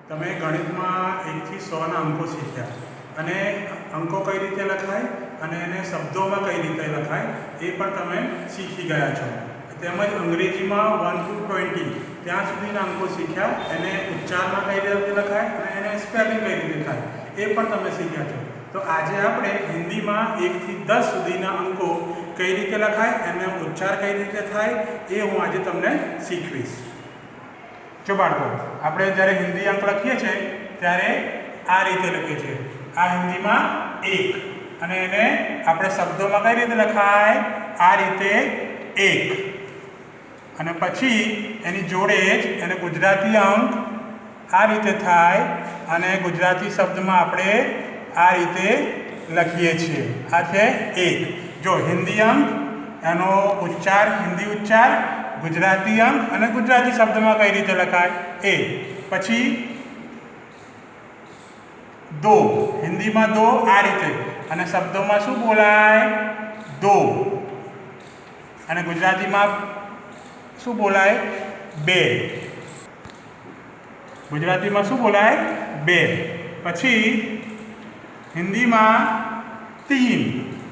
તમે ગણિતમાં 1 થી 100 ના અંકો શીખ્યા અને અંકો કઈ રીતે લખાય અને એને શબ્દોમાં કઈ રીતે લખાય એ પણ તમે શીખી ગયા છો. તેમજ અંગ્રેજીમાં 1 to 20 ત્યાં સુધીના અંકો શીખ્યા, એને ઉચ્ચારમાં કઈ રીતે લખાય અને એને સ્પેલિંગ કઈ રીતે થાય એ પણ તમે શીખ્યા છો. તો આજે આપણે હિન્દીમાં 1 થી 10 સુધીના અંકો કઈ રીતે લખાય, એનો ઉચ્ચાર કઈ રીતે થાય એ હું આજે તમને શીખવીશ. જો બાળકો, આપણે જ્યારે હિન્દી અંક લખીએ છીએ ત્યારે આ રીતે લખીએ છીએ. આ હિન્દીમાં 1 અને એને આપણે શબ્દોમાં કઈ રીતે લખાય, આ રીતે 1 અને પછી એની જોડે જ એને ગુજરાતી અંક આ રીતે થાય અને ગુજરાતી શબ્દમાં આપણે આ રીતે લખીએ છીએ. આ છે 1. જો હિન્દી અંક, એનો ઉચ્ચાર હિન્દી ઉચ્ચાર, ગુજરાતી અંક અને ગુજરાતી શબ્દમાં કઈ રીતે લખાય એ. પછી 2, હિન્દીમાં 2 આ રીતે અને શબ્દોમાં શું બોલાય, 2 અને ગુજરાતીમાં શું બોલાય, 2. ગુજરાતીમાં શું બોલાય, 2. પછી હિન્દીમાં 3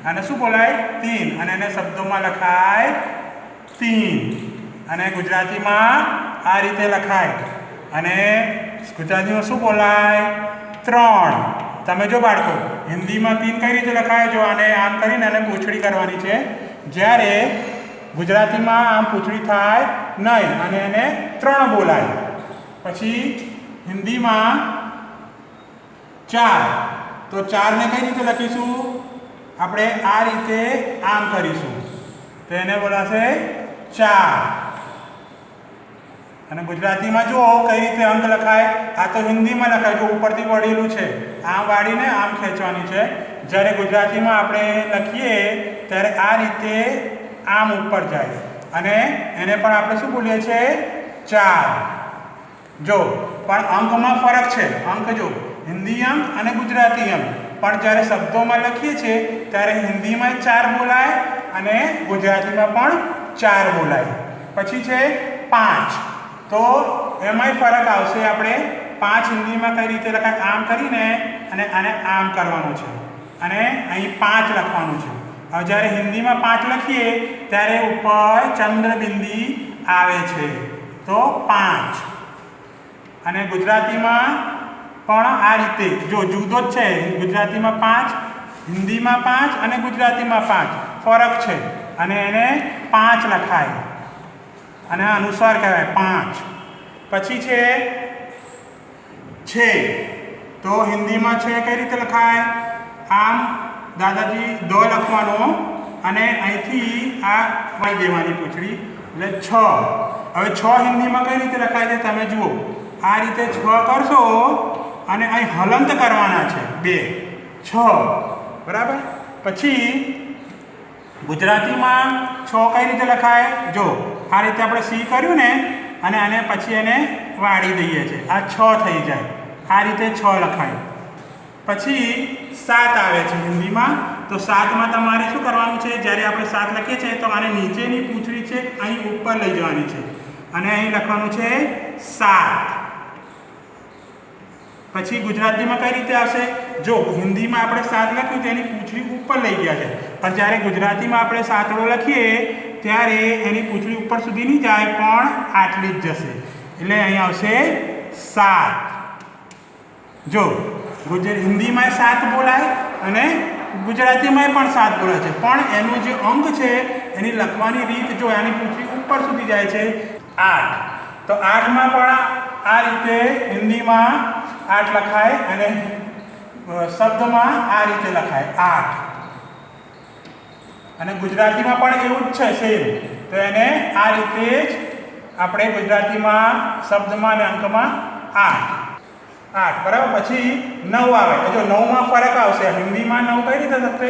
અને શું બોલાય, 3 અને એને શબ્દોમાં લખાય 3 અને ગુજરાતીમાં આ રીતે લખાય અને ગુજરાતીમાં શું બોલાય, 3. તમે જો બાળકો, હિન્દીમાં 3 કઈ રીતે લખાય, જો આને આમ કરીને એને પૂંછડી કરવાની છે, જ્યારે ગુજરાતીમાં આમ પૂંછડી થાય નહીં અને એને 3 બોલાય. પછી હિન્દીમાં 4, તો 4 ને કઈ રીતે લખીશું, આપણે આ રીતે આમ કરીશું તો એને બોલાશે 4. અને ગુજરાતીમાં જો કઈ રીતે અંક લખાય, આ તો હિન્દીમાં લખાય, જો ઉપરથી વળેલું છે, આમ વાળીને આમ ખેંચવાની છે. જ્યારે ગુજરાતીમાં આપણે લખીએ ત્યારે આ રીતે આમ ઉપર જાય અને એને પણ આપણે શું બોલીએ છીએ, 4. જો પણ અંકમાં ફરક છે. અંક જો હિન્દી અંક અને ગુજરાતી અંક, પણ જ્યારે શબ્દોમાં લખીએ છીએ ત્યારે હિન્દીમાં 4 બોલાય અને ગુજરાતીમાં પણ 4 બોલાય. પછી છે 5, તો એમાંય ફરક આવશે. આપણે 5 હિન્દીમાં કઈ રીતે લખાય, આમ કરીને અને આને આમ કરવાનું છે અને અહીં 5 લખવાનું છે. હવે જ્યારે હિન્દીમાં 5 લખીએ ત્યારે ઉપર ચંદ્રબિંદી આવે છે, તો 5. અને ગુજરાતીમાં પણ આ રીતે જો જુદો જ છે, ગુજરાતીમાં 5, હિન્દીમાં 5 અને ગુજરાતીમાં 5 ફરક છે અને એને 5 લખાય અને અનુસ્વાર કહેવાય 5. પછી છે, તો હિન્દીમાં છે કઈ રીતે લખાય, આમ દાદાજી દો લખવાનો અને અહીંથી આ વાળી દેવાની પૂંછડી એટલે 6. હવે 6 હિન્દીમાં કઈ રીતે લખાય છે તમે જુઓ, આ રીતે 6 કરશો અને અહીં હલંત કરવાના છે 2, 6, બરાબર. પછી ગુજરાતીમાં 6 કઈ રીતે લખાય, જો આ રીતે આપણે સી કર્યું ને અને આને પછી એને વાળી દઈએ છીએ, આ 6 થઈ જાય. આ રીતે 6 લખાય. પછી 7 આવે છે હિન્દીમાં, તો 7માં તમારે શું કરવાનું છે, જ્યારે આપણે 7 લખીએ છીએ તો આને નીચેની પૂંછડી છે અહીં ઉપર લઈ જવાની છે અને અહીં લખવાનું છે 7. પછી ગુજરાતીમાં કઈ રીતે આવશે, જો હિન્દીમાં આપણે 7 લખ્યું તેની પૂંછડી ઉપર લઈ ગયા છે, પણ જ્યારે ગુજરાતીમાં આપણે 7 લખીએ ત્યારે એની પૂંછડી ઉપર સુધી નહીં જાય પણ આટલી જ જશે, એટલે અહીં આવશે 7. જો હિન્દીમાં 7 બોલાય અને ગુજરાતીમાં પણ 7 બોલાય છે, પણ એનો જે અંક છે એની લખવાની રીત જો એની પૂંછડી ઉપર સુધી જાય છે 8, તો 8માં પણ આ રીતે હિન્દીમાં 8 લખાય અને શબ્દમાં આ રીતે લખાય 8. અને ગુજરાતીમાં પણ એવું જ છે સેમ, તો એને આ રીતે જ આપણે ગુજરાતીમાં શબ્દમાં અને અંકમાં 8, બરાબર. પછી 9 આવે, જો 9માં ફરક આવશે. હિન્દીમાં 9 કઈ રીતે લખશે,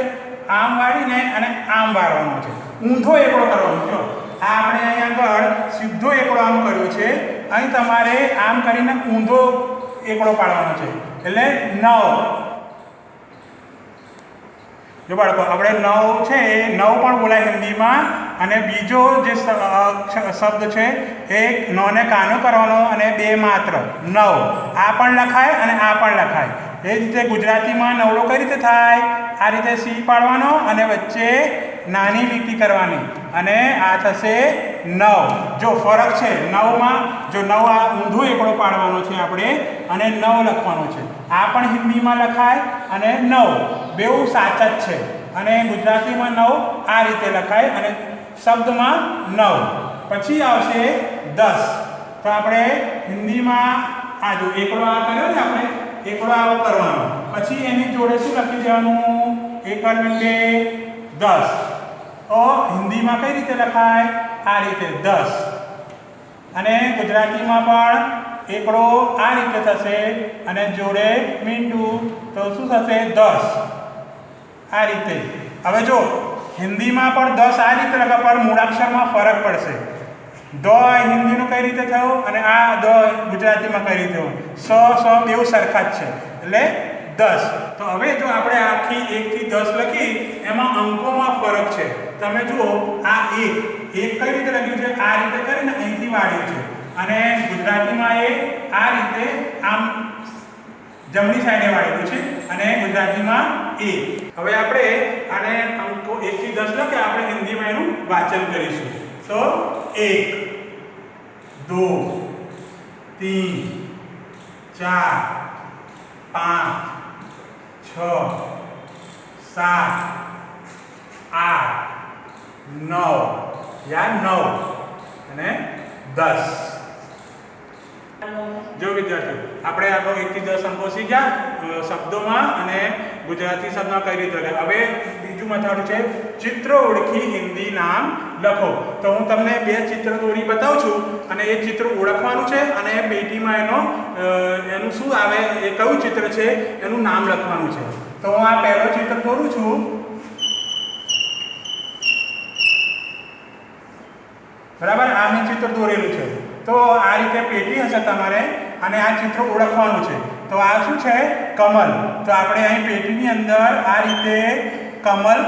આમ વાળીને અને આમ વાળવાનો છે, ઊંધો એકડો કરવાનો. જો આ આપણે અહીં આગળ સીધો એકડો આમ કર્યો છે, અહીં તમારે આમ કરીને ઊંધો એકડો પાડવાનો છે એટલે 9. જો બાળકો, આપણે 9 છે, 9 પણ બોલાય હિન્દીમાં અને બીજો જે શબ્દ છે એ નોને કાનો કરવાનો અને બે માત્ર નવ, આ પણ લખાય અને આ પણ લખાય. એ જ રીતે ગુજરાતીમાં નવડો કઈ રીતે થાય? આ રીતે સી પાડવાનો અને વચ્ચે નાની લીટી કરવાની અને આ થશે નવ. જો ફરક છે નવમાં, જો નવ આ ઊંધો એકડો પાડવાનો છે આપણે અને નવ લખવાનો છે. આ પણ હિન્દીમાં લખાય અને નવ બેઉ સાચા જ છે. અને ગુજરાતીમાં નવ આ રીતે લખાય અને શબ્દમાં નવ. પછી આવશે 10. તો આપણે હિન્દીમાં આ જો એકડો આ કર્યો ને આપણે એકડો આવો કરવાનો, પછી એની જોડે શું લખી દેવાનું? 1 2 10. તો હિન્દીમાં કઈ રીતે લખાય? આ રીતે 10. અને ગુજરાતીમાં પણ એકડો આ રીતે થશે અને જોડે મીંડું, તો શું થશે? 10. આ રીતે. હવે જો હિન્દીમાં પણ 10 આ રીતે લખા, પણ મૂળાક્ષરમાં ફરક પડશે. દ હિન્દીનું કઈ રીતે થયું અને આ દ ગુજરાતીમાં કઈ રીતે થયું? સ બેઉ સરખા જ છે એટલે 10. તો હવે જો આપણે આખી 1 થી 10 લખી એમાં અંકોમાં ફરક છે. તમે જુઓ આ 1 કઈ રીતે લખ્યું છે? આ રીતે કરીને અહીંથી વાળ્યું છે અને ગુજરાતીમાં એ આ રીતે આમ જમણી સાઈડે વાળેલું છે અને ગુજરાતીમાં એ. હવે આપણે આને અંકો 1 થી 10 લખે, આપણે હિન્દીમાં એનું વાંચન કરીશું. તો 1 2 3 4 5 6 7 8 9, યા 9 અને 10. જો વિદ્યાર્થીઓ આપણે આપણો 1 થી 10 અંકો શીખ્યા શબ્દોમાં અને ગુજરાતી શબ્દમાં કઈ રીતે લખે. હવે બીજું મથાળું છે ચિત્ર ઓળખી હિન્દી નામ લખો. તો હું તમને 2 ચિત્ર દોરી બતાવું છું અને એ ચિત્ર ઓળખવાનું છે અને પેટીમાં એનું શું આવે, એ કયું ચિત્ર છે એનું નામ લખવાનું છે. તો હું આ પહેલો ચિત્ર દોરું છું. બરાબર, આ મેં ચિત્ર દોરેલું છે. તો આ રીતે પેટી હશે તમારે અને આ ચિત્ર ઓળખવાનું છે. તો આ શું છે? કમલ. તો આપણે અહીં પેટીની અંદર આ રીતે કમલ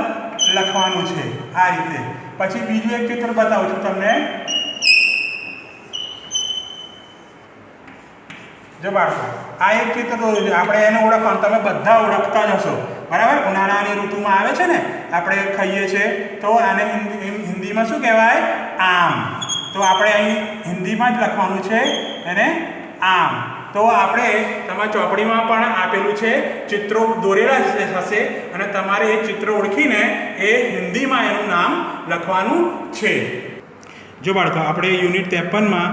લખવાનું છે આ રીતે. પછી બીજું એક ચિત્ર બતાવું છું તમને. જો બાળકો આ એક ચિત્ર દોર્યું છે, આપણે એને ઓળખવાનું. તમે બધા ઓળખતા જ હશો બરાબર. ઉનાળાની ઋતુમાં આવે છે ને, આપણે ખાઈએ છીએ. તો આને હિન્દીમાં શું કહેવાય? આમ. તો આપણે અહીં હિન્દીમાં જ લખવાનું છે એને આમ. તો આપણે તમારી ચોપડીમાં પણ આપેલું છે, ચિત્રો દોરેલા હશે અને તમારે એ ચિત્ર ઓળખીને એ હિન્દીમાં એનું નામ લખવાનું છે. જો બાળકો આપણે યુનિટ 53માં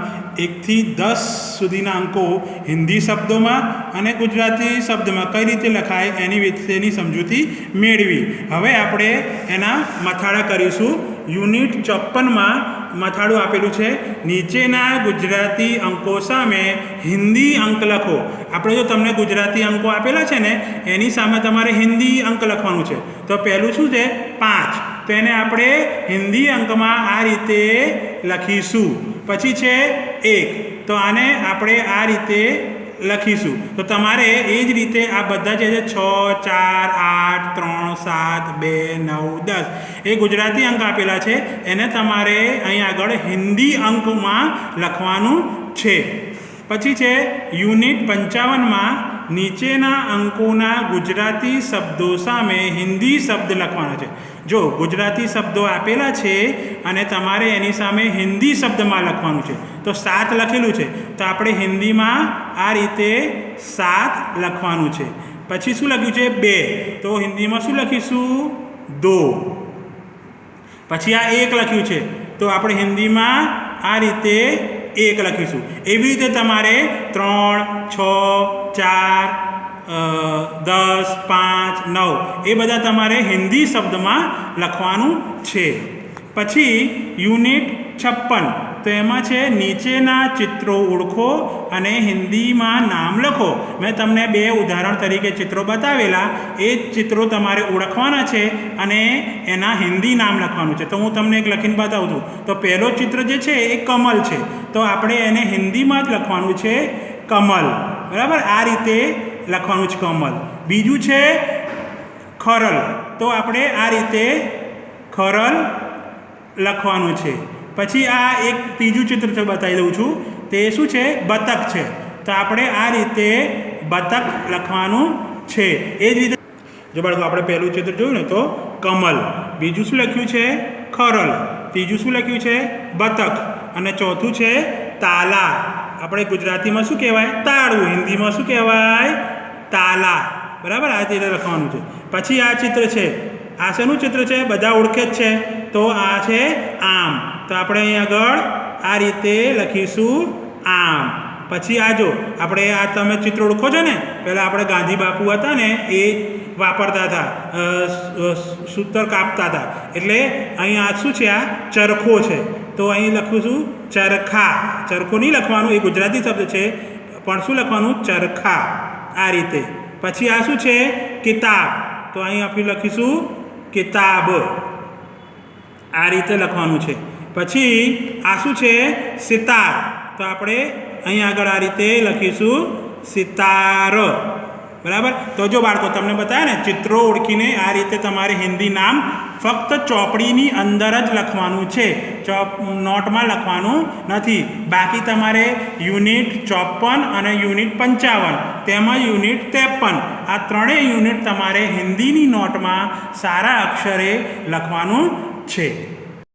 1 થી 10 સુધીના અંકો હિન્દી શબ્દોમાં અને ગુજરાતી શબ્દમાં કઈ રીતે લખાય એની વિશેની સમજૂતી મેળવી. હવે આપણે એના મથાળા કરીશું. યુનિટ 54માં મથાળું આપેલું છે, નીચેના ગુજરાતી અંકો સામે હિન્દી અંક લખો. આપણે જો તમને ગુજરાતી અંકો આપેલા છે ને એની સામે તમારે હિન્દી અંક લખવાનું છે. તો પહેલું શું છે? 5. તો એને આપણે હિન્દી અંકમાં આ રીતે લખીશું. પછી છે 1. તો આને આપણે આ રીતે લખીશું. તો તમારે એ જ રીતે આ બધા જે છે 6 4 8 3 7 2 9 10 એ ગુજરાતી અંક આપેલા છે, એને તમારે અહીં આગળ હિન્દી અંકમાં લખવાનું છે. પછી છે યુનિટ 55માં નીચેના અંકોના ગુજરાતી શબ્દો સામે હિન્દી શબ્દ લખવાનો છે. જો ગુજરાતી શબ્દો આપેલા છે અને તમારે એની સામે હિન્દી શબ્દમાં લખવાનું છે. તો 7 લખેલું છે, તો આપણે હિન્દીમાં આ રીતે 7 લખવાનું છે. પછી શું લખ્યું છે? 2. તો હિન્દીમાં શું લખીશું? 2. પછી આ 1 લખ્યું છે, તો આપણે હિન્દીમાં આ રીતે 1 લખીશું. એવી રીતે તમારે 3 6 4 10 5 9 એ બધા તમારે હિન્દી શબ્દમાં લખવાનું છે. પછી યુનિટ 56 તો એમાં છે નીચેના ચિત્રો ઓળખો અને હિન્દીમાં નામ લખો. મેં તમને 2 ઉદાહરણ તરીકે ચિત્રો બતાવેલા, એ જ ચિત્રો તમારે ઓળખવાના છે અને એના હિન્દી નામ લખવાનું છે. તો હું તમને એક લખીને બતાવું છું. તો પહેલો ચિત્ર જે છે એ કમલ છે, તો આપણે એને હિન્દીમાં જ લખવાનું છે કમલ. બરાબર, આ રીતે લખવાનું છે કમલ. બીજું છે ખરલ, તો આપણે આ રીતે ખરલ લખવાનું છે. પછી આ એક ત્રીજું ચિત્ર છે બતાવી દઉં છું. તે શું છે? બતક છે. તો આપણે આ રીતે બતક લખવાનું છે. એ જ રીતે જો બાળકો આપણે પહેલું ચિત્ર જોયું ને તો કમલ, બીજું શું લખ્યું છે? ખરલ, ત્રીજું શું લખ્યું છે? બતક, અને ચોથું છે તાલા. આપણે ગુજરાતીમાં શું કહેવાય? તાળું. હિન્દીમાં શું કહેવાય? તાલા. બરાબર, આ રીતે લખવાનું છે. પછી આ ચિત્ર છે, આ શેનું ચિત્ર છે? બધા ઓળખે જ છે. તો આ છે આમ. તો આપણે અહીં આગળ આ રીતે લખીશું આમ. પછી આ જો આપણે આ તમે ચિત્ર ઓળખો છો ને, પહેલાં આપણે ગાંધી બાપુ હતા ને એ વાપરતા હતા, સૂતર કાપતા હતા. એટલે અહીં આ શું છે? આ ચરખો છે. તો અહીં લખું છું ચરખા. ચરખો નહીં લખવાનું, એ ગુજરાતી શબ્દ છે, પણ શું લખવાનું? ચરખા. આ રીતે. પછી આ શું છે? કિતાબ. તો અહીં આપણે લખીશું કિતાબ. આ રીતે લખવાનું છે. પછી આ શું છે? સિતાર. તો આપણે અહીં આગળ આ રીતે લખીશું સિતાર. બરાબર. તો જો બાળકો તમને બતાવે ને ચિત્રો ઓળખીને આ રીતે તમારે હિન્દી નામ ફક્ત ચોપડીની અંદર જ લખવાનું છે, નોટમાં લખવાનું નથી. બાકી તમારે યુનિટ 54 અને યુનિટ 55 તેમજ યુનિટ 53 આ ત્રણેય યુનિટ તમારે હિન્દીની નોટમાં સારા અક્ષરે લખવાનું છે.